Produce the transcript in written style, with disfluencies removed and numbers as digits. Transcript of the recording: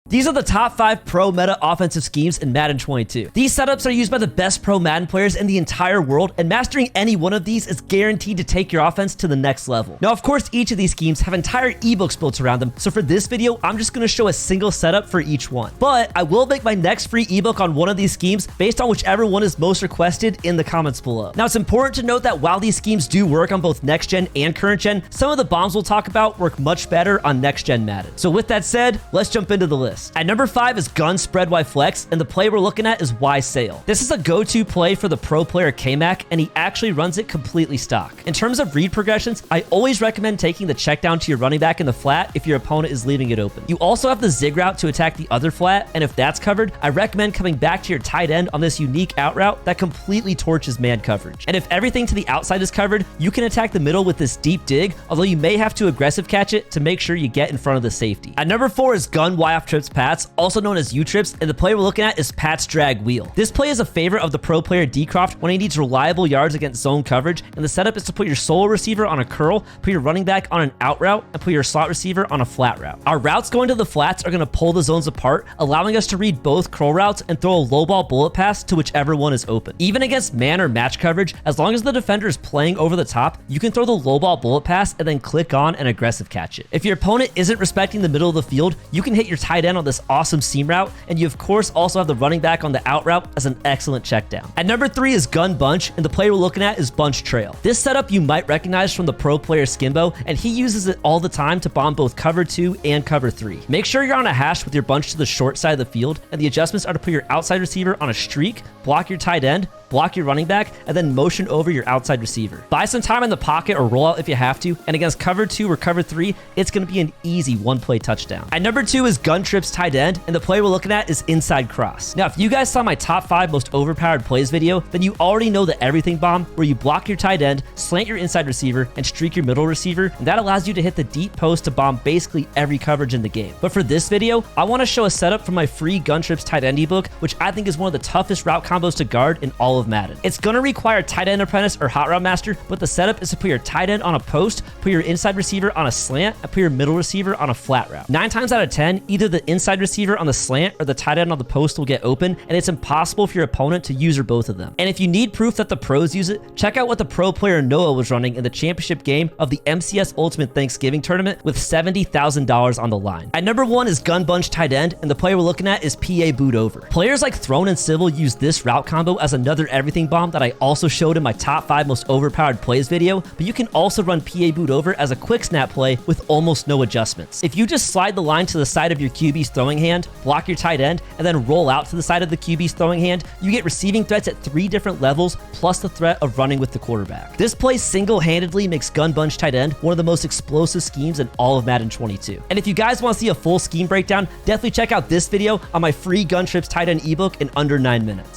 These are the top 5 pro meta offensive schemes in Madden 22. These setups are used by the best pro Madden players in the entire world, and mastering any one of these is guaranteed to take your offense to the next level. Now, of course, each of these schemes have entire ebooks built around them, so for this video, I'm just going to show a single setup for each one. But I will make my next free ebook on one of these schemes based on whichever one is most requested in the comments below. Now, it's important to note that while these schemes do work on both next gen and current gen, some of the bombs we'll talk about work much better on next gen Madden. So with that said, let's jump into the list. At number 5 is gun spread Y flex, and the play we're looking at is Y sail. This is a go-to play for the pro player K-Mac, and he actually runs it completely stock. In terms of read progressions, I always recommend taking the check down to your running back in the flat if your opponent is leaving it open. You also have the zig route to attack the other flat, and if that's covered, I recommend coming back to your tight end on this unique out route that completely torches man coverage. And if everything to the outside is covered, you can attack the middle with this deep dig, although you may have to aggressive catch it to make sure you get in front of the safety. At number 4 is gun Y off trips Pats, also known as U-trips, and the play we're looking at is Pat's drag wheel. This play is a favorite of the pro player D-Croft when he needs reliable yards against zone coverage, and the setup is to put your solo receiver on a curl, put your running back on an out route, and put your slot receiver on a flat route. Our routes going to the flats are going to pull the zones apart, allowing us to read both curl routes and throw a low ball bullet pass to whichever one is open. Even against man or match coverage, as long as the defender is playing over the top, you can throw the low ball bullet pass and then click on and aggressive catch it. If your opponent isn't respecting the middle of the field, you can hit your tight end on this awesome seam route, and you of course also have the running back on the out route as an excellent check down. At number 3 is gun bunch, and the play we're looking at is bunch trail. This setup you might recognize from the pro player Skimbo, and he uses it all the time to bomb both cover 2 and cover 3. Make sure you're on a hash with your bunch to the short side of the field, and the adjustments are to put your outside receiver on a streak, block your tight end, block your running back, and then motion over your outside receiver. Buy some time in the pocket or roll out if you have to, and against cover 2 or cover 3, it's going to be an easy one-play touchdown. At number 2 is gun trips tight end, and the play we're looking at is inside cross. Now, if you guys saw my top 5 most overpowered plays video, then you already know the everything bomb where you block your tight end, slant your inside receiver, and streak your middle receiver, and that allows you to hit the deep post to bomb basically every coverage in the game. But for this video, I want to show a setup from my free gun trips tight end ebook, which I think is one of the toughest route combos to guard in all of Madden. It's going to require tight end apprentice or hot route master, but the setup is to put your tight end on a post, put your inside receiver on a slant, and put your middle receiver on a flat route. 9 times out of 10, either the inside receiver on the slant or the tight end on the post will get open, and it's impossible for your opponent to use or both of them. And if you need proof that the pros use it, check out what the pro player Noah was running in the championship game of the MCS Ultimate Thanksgiving Tournament with $70,000 on the line. At number 1 is gun bunch tight end, and the play we're looking at is PA boot over. Players like Throne and Civil use this route combo as another everything bomb that I also showed in my top 5 most overpowered plays video, but you can also run PA boot over as a quick snap play with almost no adjustments. If you just slide the line to the side of your QB's throwing hand, block your tight end, and then roll out to the side of the QB's throwing hand, you get receiving threats at 3 different levels plus the threat of running with the quarterback. This play single-handedly makes gun bunch tight end one of the most explosive schemes in all of Madden 22. And if you guys want to see a full scheme breakdown, definitely check out this video on my free gun trips tight end ebook in under 9 minutes.